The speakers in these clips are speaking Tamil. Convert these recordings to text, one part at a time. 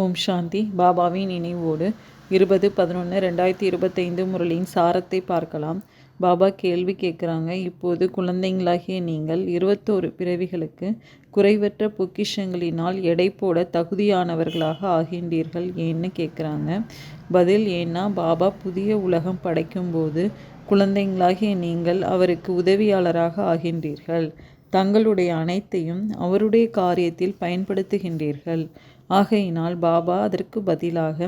ஓம் சாந்தி. பாபாவின் நினைவோடு 20/11/2025 முரளியின் சாரத்தை பார்க்கலாம். பாபா கேள்வி கேட்குறாங்க. இப்போது குழந்தைங்களாகிய நீங்கள் 21 பிறவிகளுக்கு குறைவற்ற பொக்கிஷங்களினால் எடை போட தகுதியானவர்களாக ஆகின்றீர்கள் ஏன்னு கேட்குறாங்க. பதில்: ஏன்னா பாபா புதிய உலகம் படைக்கும்போது குழந்தைங்களாகிய நீங்கள் அவருக்கு உதவியாளராக ஆகின்றீர்கள். தங்களுடைய அனைத்தையும் அவருடைய காரியத்தில் பயன்படுத்துகின்றீர்கள். ஆகையினால் பாபா அதற்கு பதிலாக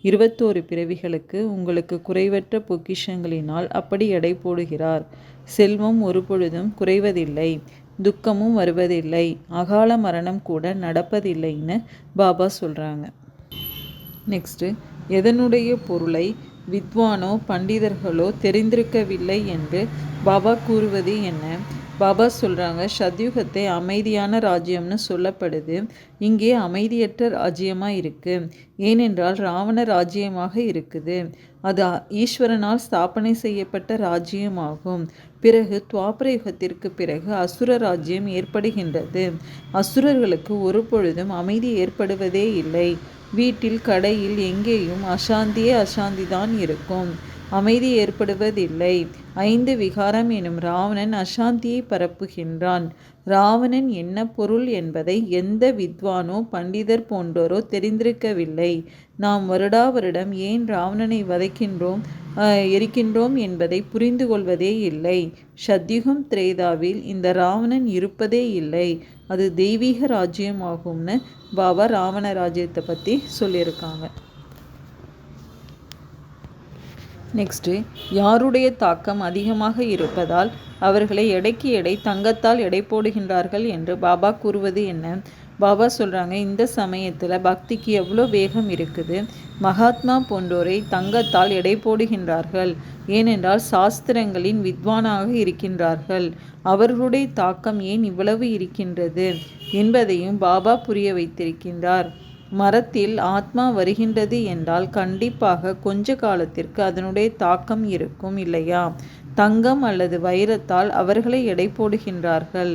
21 பிறவிகளுக்கு உங்களுக்கு குறைவற்ற பொக்கிஷங்களினால் அப்படி எடை போடுகிறார். செல்வம் ஒரு பொழுதும் குறைவதில்லை, துக்கமும் வருவதில்லை, அகால மரணம் கூட நடப்பதில்லைன்னு பாபா சொல்கிறாங்க. நெக்ஸ்ட்டு, எதனுடைய பொருளை வித்வானோ பண்டிதர்களோ தெரிந்திருக்கவில்லை என்று பாபா கூறுவது என்ன? பாபா சொல்கிறாங்க, சத்யுகத்தை அமைதியான ராஜ்யம்னு சொல்லப்படுது. இங்கே அமைதியற்ற ராஜ்யமாக இருக்குது. ஏனென்றால் ராவண ராஜ்யமாக இருக்குது. அது ஈஸ்வரனால் ஸ்தாபனை செய்யப்பட்ட ராஜ்யமாகும். பிறகு துவாபர யுகத்திற்கு பிறகு அசுர ராஜ்யம் ஏற்படுகின்றது. அசுரர்களுக்கு ஒரு பொழுதும் அமைதி ஏற்படுவதே இல்லை. வீட்டில், கடையில், எங்கேயும் அசாந்திதான் இருக்கும். அமைதி ஏற்படுவதில்லை. 5 விகாரம் எனும் ராவணன் அசாந்தியை பரப்புகின்றான். ராவணன் என்ன பொருள் என்பதை எந்த வித்வானோ பண்டிதர் போன்றோரோ தெரிந்திருக்கவில்லை. நாம் வருடம் ஏன் ராவணனை எரிக்கின்றோம் என்பதை புரிந்து கொள்வதே இல்லை. சத்யுகம் திரேதாவில் இந்த ராவணன் இருப்பதே இல்லை. அது தெய்வீக ராஜ்யமாகும்னு பாபா ராவண ராஜ்யத்தை பற்றி சொல்லியிருக்காங்க. நெக்ஸ்ட்டு, யாருடைய தாக்கம் அதிகமாக இருப்பதால் அவர்களை எடைக்கு எடை தங்கத்தால் எடை போடுகின்றார்கள் என்று பாபா கூறுவது என்ன? பாபா சொல்கிறாங்க, இந்த சமயத்தில் பக்திக்கு எவ்வளோ வேகம் இருக்குது. மகாத்மா போன்றோரை தங்கத்தால் எடை போடுகின்றார்கள். ஏனென்றால் சாஸ்திரங்களின் வித்வானாக இருக்கின்றார்கள். அவர்களுடைய தாக்கம் ஏன் இவ்வளவு இருக்கின்றது என்பதையும் பாபா புரிய வைத்திருக்கின்றார். மரத்தில் ஆத்மா வருகின்றது என்றால் கண்டிப்பாக கொஞ்ச காலத்திற்கு அதனுடைய தாக்கம் இருக்கும் இல்லையா? தங்கம் அல்லது வைரத்தால் அவர்களை எடை போடுகின்றார்கள்.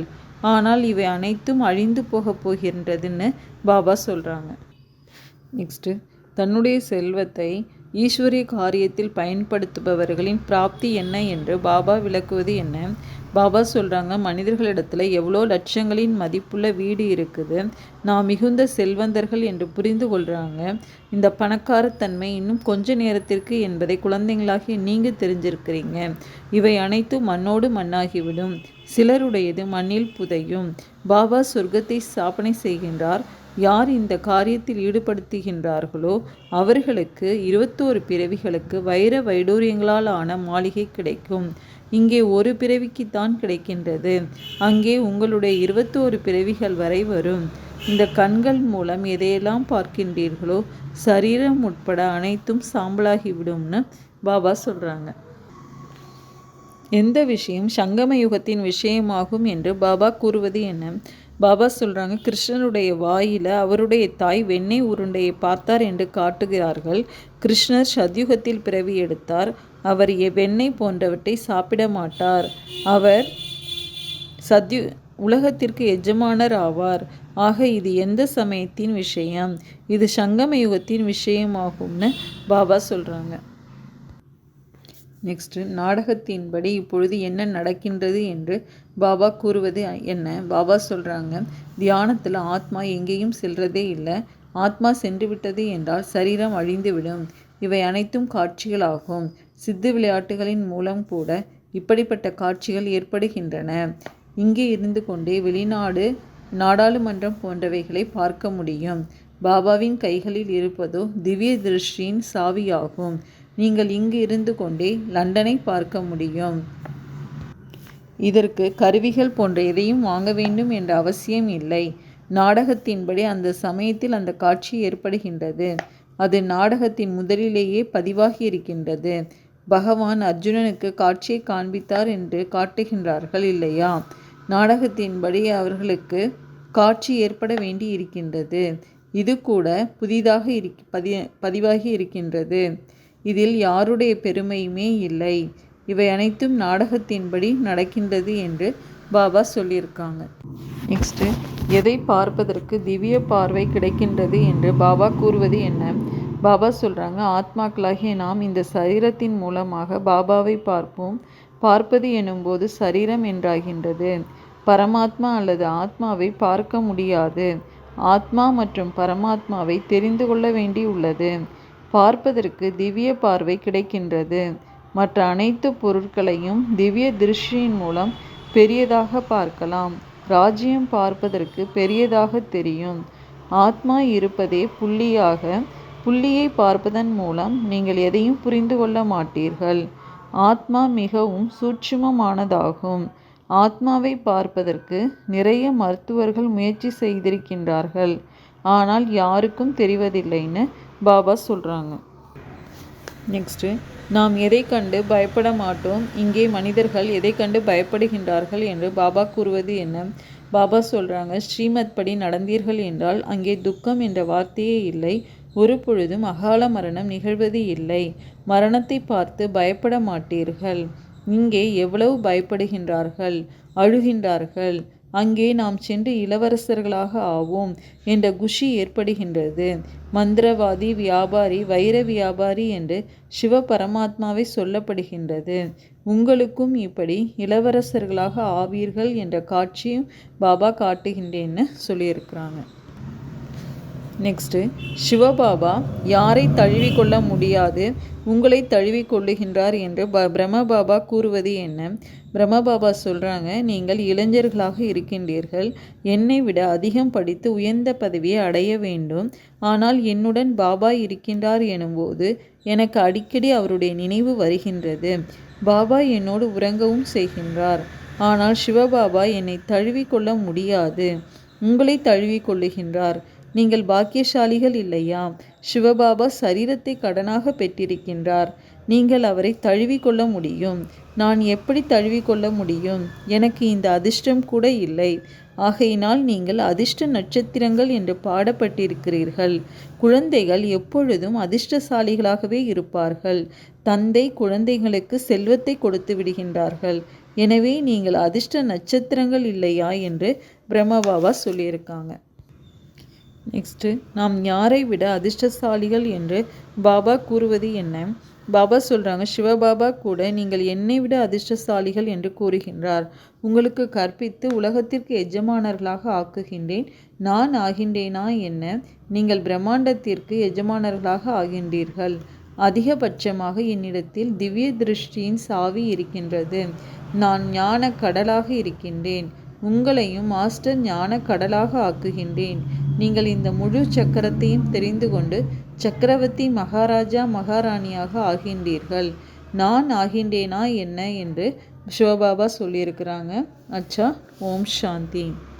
ஆனால் இவை அனைத்தும் அழிந்து போகின்றதுன்னு பாபா சொல்கிறாங்க. நெக்ஸ்ட்டு, தன்னுடைய செல்வத்தை ஈஸ்வரிய காரியத்தில் பயன்படுத்துபவர்களின் பிராப்தி என்ன என்று பாபா விளக்குவது என்ன? பாபா சொல்கிறாங்க, மனிதர்களிடத்தில் எவ்வளோ லட்சங்களின் மதிப்புள்ள வீடு இருக்குது. நான் மிகுந்த செல்வந்தர்கள் என்று புரிந்து கொள்கிறாங்க. இந்த பணக்காரத்தன்மை இன்னும் கொஞ்ச நேரத்திற்கு என்பதை குழந்தைங்களாகி நீங்கள் தெரிஞ்சிருக்கிறீங்க. இவை அனைத்தும் மண்ணோடு மண்ணாகிவிடும். சிலருடையது மண்ணில் புதையும். பாபா சொர்க்கத்தை ஸ்தாபனை செய்கின்றார். யார் இந்த காரியத்தில் ஈடுபடுத்துகின்றார்களோ அவர்களுக்கு 21 பிறவிகளுக்கு வைர வைடூரியங்களால் ஆன மாளிகை கிடைக்கும். இங்கே ஒரு பிறவிக்குத்தான் கிடைக்கின்றது. அங்கே உங்களுடைய 21 பிறவிகள் வரை வரும். இந்த கண்கள் மூலம் எதையெல்லாம் பார்க்கின்றீர்களோ சரீரம் உட்பட அனைத்தும் சாம்பலாகிவிடும்னு பாபா சொல்கிறாங்க. எந்த விஷயம் சங்கம யுகத்தின் விஷயமாகும் என்று பாபா கூறுவது என்ன? பாபா சொல்கிறாங்க, கிருஷ்ணருடைய வாயில அவருடைய தாய் வெண்ணெய் உருண்டையை பார்த்தார் என்று காட்டுகிறார்கள். கிருஷ்ணர் சத்யுகத்தில் பிறவி எடுத்தார். அவர் வெண்ணெய் போன்றவற்றை சாப்பிட மாட்டார். அவர் உலகத்திற்கு எஜமானர் ஆவார். ஆக இது எந்த சமயத்தின் விஷயம்? இது சங்கம யுகத்தின் விஷயமாகும்னு பாபா சொல்கிறாங்க. நெக்ஸ்ட்டு, நாடகத்தின்படி இப்பொழுது என்ன நடக்கின்றது என்று பாபா கூறுவது என்ன? பாபா சொல்கிறாங்க, தியானத்தில் ஆத்மா எங்கேயும் செல்றதே இல்லை. ஆத்மா சென்று விட்டது என்றால் சரீரம் அழிந்துவிடும். இவை அனைத்தும் காட்சிகளாகும். சித்து விளையாட்டுகளின் மூலம் கூட இப்படிப்பட்ட காட்சிகள் ஏற்படுகின்றன. இங்கே இருந்து கொண்டே வெளிநாடு, நாடாளுமன்றம் போன்றவைகளை பார்க்க முடியும். பாபாவின் கைகளில் இருப்பதோ திவ்ய திருஷ்டியின் சாவியாகும். நீங்கள் இங்கு இருந்து கொண்டே லண்டனை பார்க்க முடியும். இதற்கு கருவிகள் போன்ற எதையும் வாங்க வேண்டும் என்ற அவசியம் இல்லை. நாடகத்தின்படி அந்த சமயத்தில் அந்த காட்சி ஏற்படுகின்றது. அது நாடகத்தின் முதலிலேயே பதிவாகி இருக்கின்றது. பகவான் அர்ஜுனனுக்கு காட்சியை காண்பித்தார் என்று காட்டுகின்றார்கள் இல்லையா? நாடகத்தின்படி அவர்களுக்கு காட்சி ஏற்பட வேண்டி இருக்கின்றது. இது கூட புதிதாக பதிவாகி இருக்கின்றது. இதில் யாருடைய பெருமையுமே இல்லை. இவை அனைத்தும் நாடகத்தின்படி நடக்கின்றது என்று பாபா சொல்லியிருக்காங்க. நெக்ஸ்ட்டு, எதை பார்ப்பதற்கு திவ்ய பார்வை கிடைக்கின்றது என்று பாபா கூறுவது என்ன? பாபா சொல்கிறாங்க, ஆத்மாக்களாகிய நாம் இந்த சரீரத்தின் மூலமாக பாபாவை பார்ப்போம். பார்ப்பது எனும்போது சரீரம் என்றாகின்றது. பரமாத்மா அல்லது ஆத்மாவை பார்க்க முடியாது. ஆத்மா மற்றும் பரமாத்மாவை தெரிந்து கொள்ள வேண்டியுள்ளது. பார்ப்பதற்கு திவ்ய பார்வை கிடைக்கின்றது. மற்ற அனைத்து பொருட்களையும் திவ்ய திருஷ்டியின் மூலம் பெரியதாக பார்க்கலாம். ராஜ்யம் பார்ப்பதற்கு பெரியதாக தெரியும். ஆத்மா இருப்பதே புள்ளியாக. புள்ளியை பார்ப்பதன் மூலம் நீங்கள் எதையும் புரிந்து கொள்ள மாட்டீர்கள். ஆத்மா மிகவும் சூட்சுமமானதாகும். ஆத்மாவை பார்ப்பதற்கு நிறைய மருத்துவர்கள் முயற்சி செய்திருக்கின்றார்கள். ஆனால் யாருக்கும் தெரிவதில்லைன்னு பாபா சொல்கிறாங்க. நெக்ஸ்ட்டு, நாம் எதை கண்டு பயப்பட மாட்டோம், இங்கே மனிதர்கள் எதை கண்டு பயப்படுகின்றார்கள் என்று பாபா கூறுவது என்ன? பாபா சொல்கிறாங்க, ஸ்ரீமத் படி நடந்தீர்கள் என்றால் அங்கே துக்கம் என்ற வார்த்தையே இல்லை. ஒரு பொழுதும் அகால மரணம் நிகழ்வது இல்லை. மரணத்தை பார்த்து பயப்பட மாட்டீர்கள். இங்கே எவ்வளவு பயப்படுகின்றார்கள், அழுகின்றார்கள். அங்கே நாம் சென்று இளவரசர்களாக ஆவோம் என்ற குஷி ஏற்படுகின்றது. மந்திரவாதி, வியாபாரி, வைர வியாபாரி என்று சிவ பரமாத்மாவை சொல்லப்படுகின்றது. உங்களுக்கும் இப்படி இளவரசர்களாக ஆவீர்கள் என்ற காட்சியும் பாபா காட்டுகின்றேன்னு சொல்லியிருக்கிறாங்க. நெக்ஸ்ட்டு, சிவபாபா யாரை தழுவி கொள்ள முடியாது, உங்களை தழுவி கொள்ளுகின்றார் என்று பிரம்மபாபா கூறுவது என்ன? பிரம்மபாபா சொல்கிறாங்க, நீங்கள் இளைஞர்களாக இருக்கின்றீர்கள். என்னை விட அதிகம் படித்து உயர்ந்த பதவியை அடைய வேண்டும். ஆனால் என்னுடன் பாபா இருக்கின்றார் எனும்போது எனக்கு அடிக்கடி அவருடைய நினைவு வருகின்றது. பாபா என்னோடு உறங்கவும் செய்கின்றார். ஆனால் சிவபாபா என்னை தழுவி கொள்ள முடியாது. உங்களை தழுவி கொள்ளுகின்றார். நீங்கள் பாக்கியசாலிகள் இல்லையா? சிவபாபா சரீரத்தை கடனாக பெற்றிருக்கின்றார். நீங்கள் அவரை தழுவி கொள்ள முடியும். நான் எப்படி தழுவி கொள்ள முடியும்? எனக்கு இந்த அதிர்ஷ்டம் கூட இல்லை. ஆகையினால் நீங்கள் அதிர்ஷ்ட நட்சத்திரங்கள் என்று பாடப்பட்டிருக்கிறீர்கள். குழந்தைகள் எப்பொழுதும் அதிர்ஷ்டசாலிகளாகவே இருப்பார்கள். தந்தை குழந்தைகளுக்கு செல்வத்தை கொடுத்து விடுகின்றார்கள். எனவே நீங்கள் அதிர்ஷ்ட நட்சத்திரங்கள் இல்லையா என்று பிரம்மபாபா சொல்லியிருக்காங்க. நெக்ஸ்ட்டு, நாம் யாரை விட அதிர்ஷ்டசாலிகள் என்று பாபா கூறுவது என்ன? பாபா சொல்கிறாங்க, சிவபாபா கூட நீங்கள் என்னை விட அதிர்ஷ்டசாலிகள் என்று கூறுகின்றார். உங்களுக்கு கற்பித்து உலகத்திற்கு எஜமானர்களாக ஆக்குகின்றேன். நான் ஆகின்றேனா என்ன? நீங்கள் பிரம்மாண்டத்திற்கு எஜமானர்களாக ஆகின்றீர்கள். அதிகபட்சமாக என்னிடத்தில் திவ்ய திருஷ்டியின் சாவி இருக்கின்றது. நான் ஞான கடலாக இருக்கின்றேன். உங்களையும் மாஸ்டர் ஞான கடலாக ஆக்குகின்றேன். நீங்கள் இந்த முழு சக்கரத்தையும் தெரிந்து கொண்டு சக்கரவர்த்தி மகாராஜா மகாராணியாக ஆகின்றீர்கள். நான் ஆகின்றேனா என்ன என்று சிவபாபா சொல்லியிருக்கிறாங்க. அச்சா, ஓம் சாந்தி.